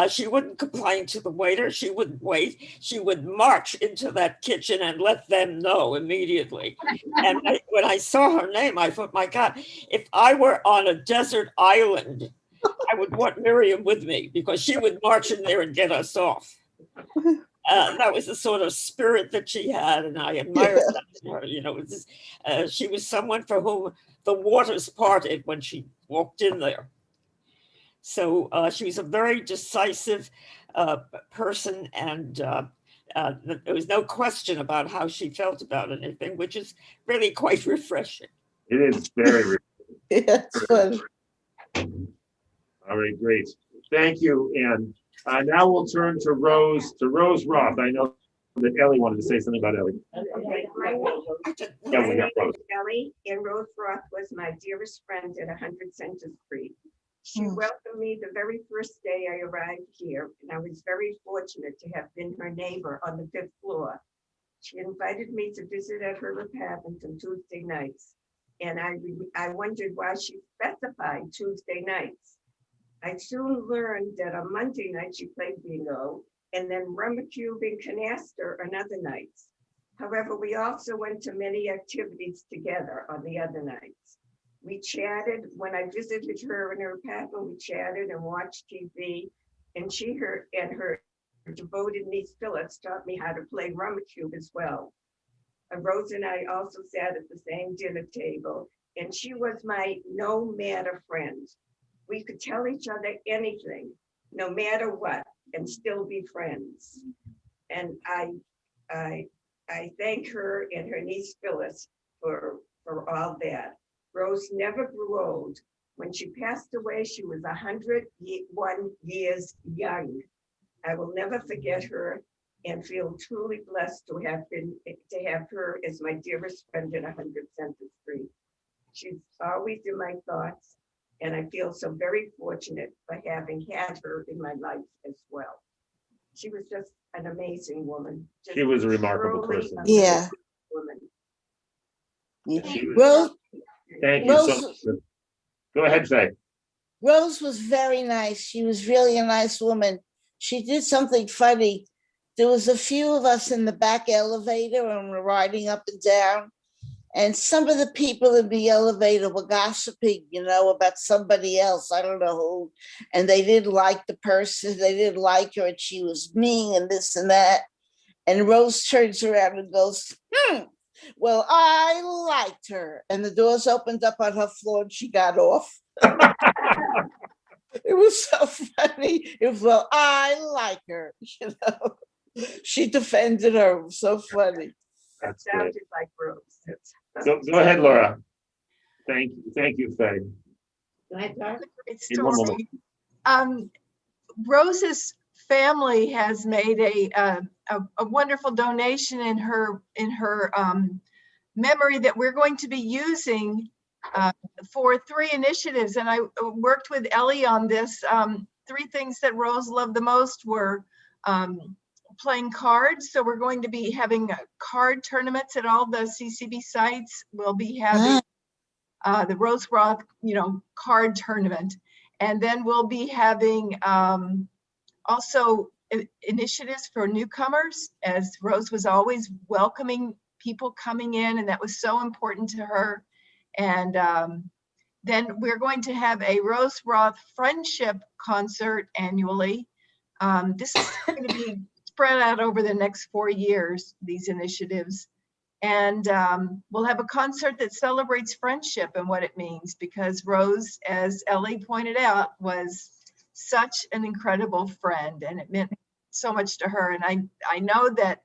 she wouldn't complain to the waiter. She wouldn't wait. She would march into that kitchen and let them know immediately. And when I saw her name, I thought, my God, if I were on a desert island, I would want Miriam with me because she would march in there and get us off. That was the sort of spirit that she had, and I admired that in her. She was someone for whom the waters parted when she walked in there. So she was a very decisive person, and there was no question about how she felt about anything, which is really quite refreshing. It is very refreshing. Yeah, it's fun. All right, great. Thank you, Anne. Now we'll turn to Rose Roth. I know that Ellie wanted to say something about Ellie. Okay. Yeah, we got Rose. Ellie, and Rose Roth was my dearest friend at 100 Center Street. She welcomed me the very first day I arrived here, and I was very fortunate to have been her neighbor on the 5th floor. She invited me to visit at her apartment on Tuesday nights, and I wondered why she specified Tuesday nights. I soon learned that on Monday night she played bingo, and then rummicube and canaster on other nights. However, we also went to many activities together on the other nights. We chatted. When I visited her in her apartment, we chatted and watched TV, and her devoted niece Phyllis taught me how to play rummicube as well. Rose and I also sat at the same dinner table, and she was my no matter friend. We could tell each other anything, no matter what, and still be friends. And I thank her and her niece Phyllis for all that. Rose never grew old. When she passed away, she was 101 years young. I will never forget her and feel truly blessed to have her as my dearest friend in 100 Center Street. She's always in my thoughts, and I feel so very fortunate for having had her in my life as well. She was just an amazing woman. She was a remarkable person. Yeah. Woman. Rose, Thank you so much. Go ahead, Faye. Rose was very nice. She was really a nice woman. She did something funny. There was a few of us in the back elevator and we're riding up and down. And some of the people in the elevator were gossiping, about somebody else. I don't know who. And they didn't like the person. They didn't like her. And she was mean and this and that. And Rose turns around and goes, well, I liked her. And the doors opened up on her floor and she got off. It was so funny. It was, well, I like her, She defended her. So funny. That's great. Sounded like Rose. Go ahead, Laura. Thank you, Faye. Can I talk? Great In one story. moment. Rose's family has made a wonderful donation in her memory that we're going to be using for 3 initiatives. And I worked with Ellie on this. 3 things that Rose loved the most were playing cards. So we're going to be having card tournaments at all the CCB sites. We'll be having the Rose Broth, card tournament. And then we'll be having also initiatives for newcomers, as Rose was always welcoming people coming in, and that was so important to her. And then we're going to have a Rose Broth friendship concert annually. This is going to be spread out over the next 4 years, these initiatives. And we'll have a concert that celebrates friendship and what it means, because Rose, as Ellie pointed out, was such an incredible friend, and it meant so much to her. And I know that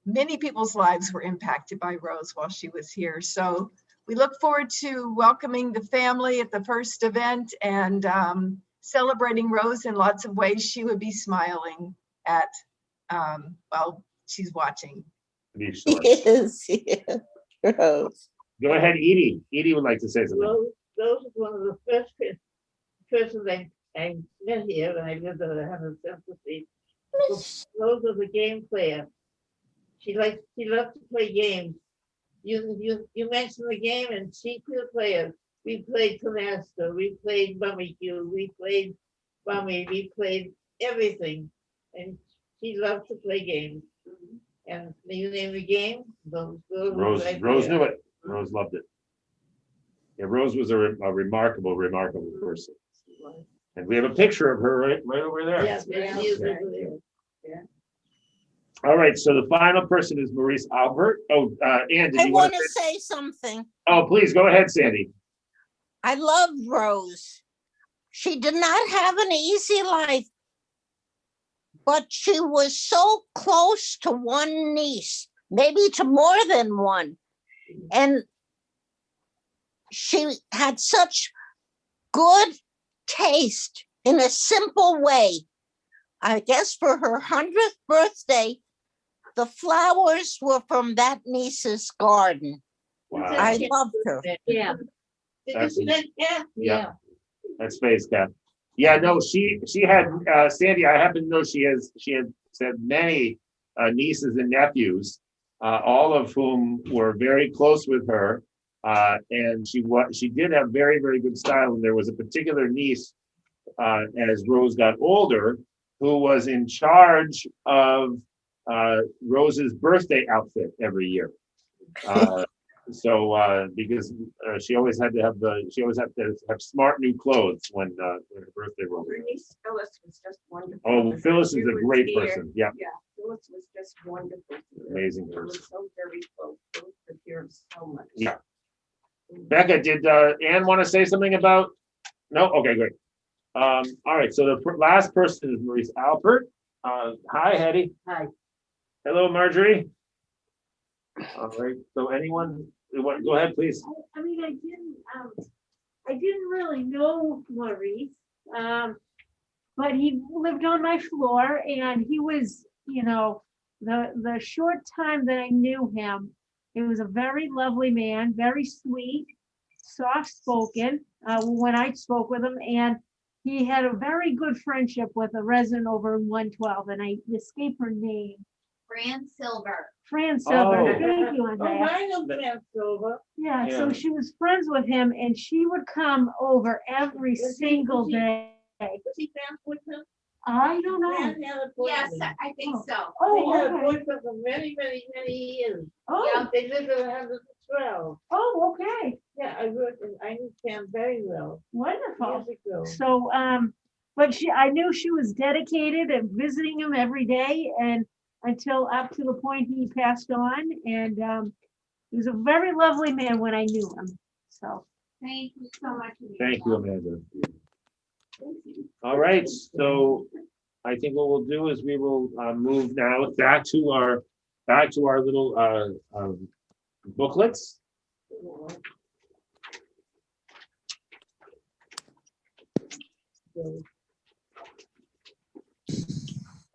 many people's lives were impacted by Rose while she was here. So we look forward to welcoming the family at the first event and celebrating Rose in lots of ways. She would be smiling at, well, she's watching. Yes, yeah. Rose. Go ahead, Edie. Edie would like to say something. Rose is one of the first persons I met here when I lived on 100 Central Street. Rose was a game player. She loved to play games. You mentioned the game, and she could play it. We played canasta, we played barbecue, we played bummy, we played everything, and she loved to play games. And you name the game, Rose knew it. Rose loved it. Yeah, Rose was a remarkable person. And we have a picture of her right over there. Yes, she is over there. Yeah. All right, so the final person is Maurice Albert. Oh, Ann, did I you want to say something. Oh, please go ahead, Sandy. I love Rose. She did not have an easy life, but she was so close to one niece, maybe to more than one. And she had such good taste in a simple way. I guess for her 100th birthday, the flowers were from that niece's garden. Wow. I loved her. Yeah. That's, Yeah. That's Space Cat. Yeah, no, she had Sandy. I happen to know she had said many nieces and nephews, all of whom were very close with her, and she did have very, very good style. And there was a particular niece, as Rose got older, who was in charge of Rose's birthday outfit every year. Because she always had to have smart new clothes when her birthday rolled. Her niece Phyllis was just wonderful. Oh, Phyllis is She a was great here. person. Yeah. Yeah, Phyllis was just wonderful. Amazing They person. were so very close. Phyllis took care of so much. Yeah. Becca, did Ann want to say something about? No? Okay, great. All right, so the last person is Maurice Albert. Hi, Hetty. Hi. Hello, Marjorie. All right, so anyone, go ahead, please. I mean, I didn't really know Maurice, but he lived on my floor, and he was, the short time that I knew him, he was a very lovely man, very sweet, soft-spoken, when I spoke with him, and he had a very good friendship with a resident over in 112, and I escape her name. Fran Silver. Fran Silver. Oh. Thank you, Oh, Andrea. I know Fran Silver. Yeah, Yeah. so she was friends with him, and she would come over every single day. Was he friends with him? I don't know. Fran had a boyfriend. Yes, I think so. They Oh, had a okay. boyfriend for many, many, many years. Oh, They lived at 112. oh, okay. Yeah, I knew Pam very well Wonderful. years ago. So, but I knew she was dedicated and visiting him every day, and until up to the point he passed on. And he was a very lovely man when I knew him. So Thank you so much. Thank you, Amanda. All right, so I think what we'll do is we will move now back to our little booklets.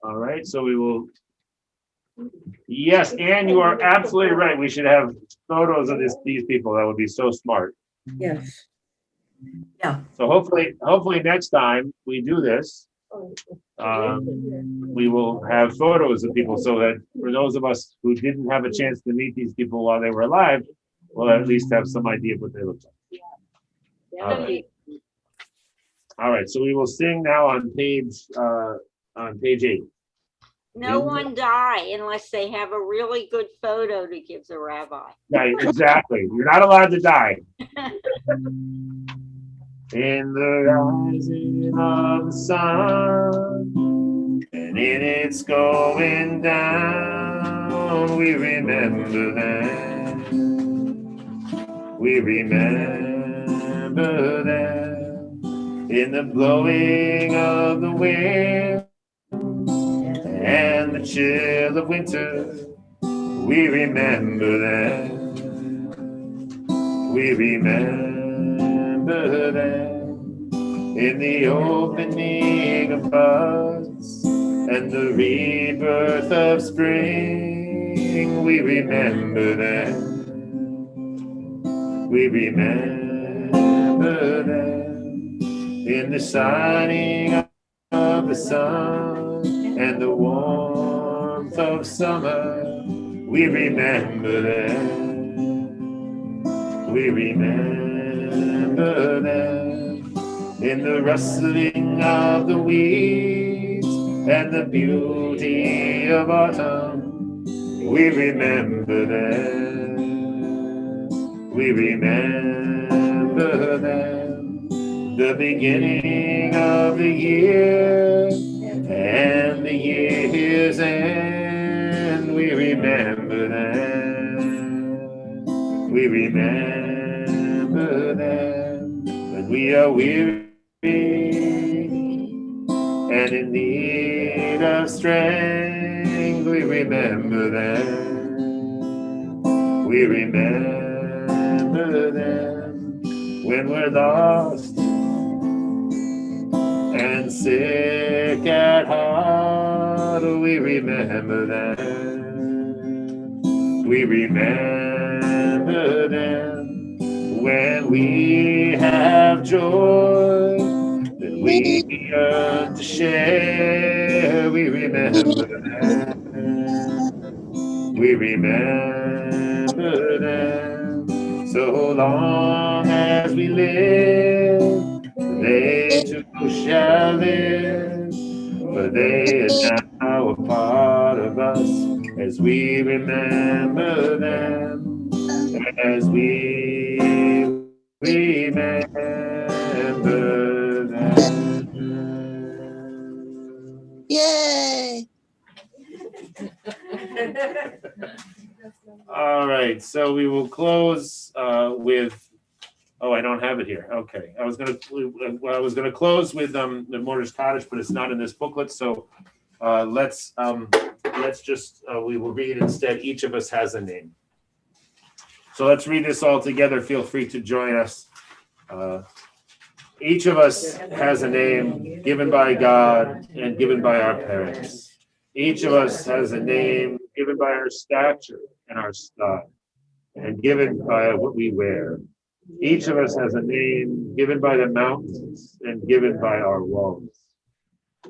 All right, so we will. Yes, and you are absolutely right. We should have photos of these people. That would be so smart. Yes. Yeah. So hopefully next time we do this, we will have photos of people so that for those of us who didn't have a chance to meet these people while they were alive, we'll at least have some idea of what they look like. All right, so we will sing now on page 8. No one die unless they have a really good photo to give the rabbi. Right, exactly. You're not allowed to die. In the rising of the sun, and in its going down, we remember them. We remember them in the blowing of the wind and the chill of winter. We remember them. We remember them in the opening of buds and the rebirth of spring. We remember them. We remember them in the shining of the sun and the warmth of summer. We remember them. We remember them in the rustling of the weeds and the beauty of autumn. We remember them. We remember them, the beginning of the year and the year's end. We remember them. We remember them when we are weary and in need of strength. We remember them. We remember them when we're lost and sick at heart. We remember them. We remember them when we have joy that we yearn to share. We remember them. We remember them so long as we live. They too shall live, for they are now a part of us as we remember them, as we remember them. Yay! All right, so we will close with. Oh, I don't have it here. Okay, I was gonna close with the Mortar's Cottage, but it's not in this booklet. So let's just we will read instead. Each of us has a name. So let's read this all together. Feel free to join us. Each of us has a name given by God and given by our parents. Each of us has a name given by our stature and our style, and given by what we wear. Each of us has a name given by the mountains and given by our walls.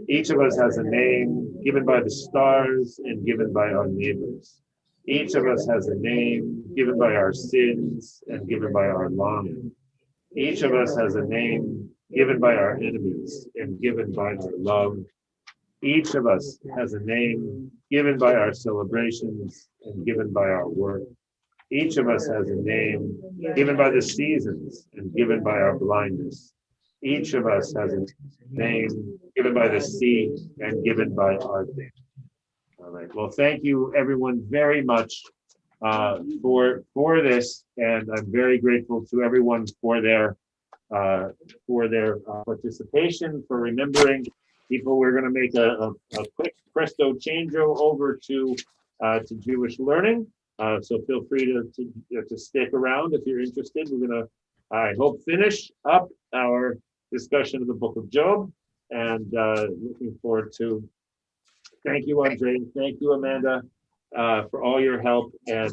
Each of us has a name given by the stars and given by our neighbors. Each of us has a name given by our sins and given by our longing. Each of us has a name given by our enemies and given by our love. Each of us has a name given by our celebrations and given by our work. Each of us has a name given by the seasons and given by our blindness. Each of us has a name given by the sea and given by our death. All right. Well, thank you everyone very much for this, and I'm very grateful to everyone for their participation, for remembering people, we're going to make a quick presto changeo over to Jewish learning. So feel free to stick around if you're interested. We're going to, I hope, finish up our discussion of the book of Job, and looking forward to. Thank you, Andre. Thank you, Amanda, for all your help, and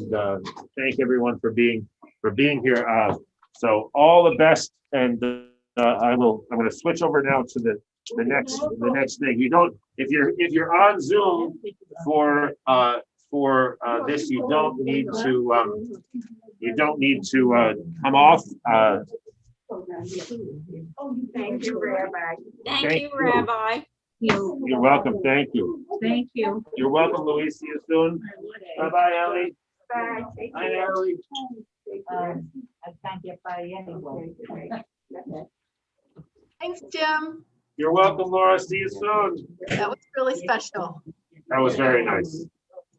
thank everyone for being here. So all the best, and I'm going to switch over now to the next thing. You don't, if you're on Zoom for this, you don't need to come off. Thank you, Rabbi. Thank you, Rabbi. You're welcome. Thank you. Thank you. You're welcome, Louise. See you soon. Bye-bye, Ellie. Bye. Hi, Ellie. I can't get by anyway. Thanks, Jim. You're welcome, Laura. See you soon. That was really special. That was very nice.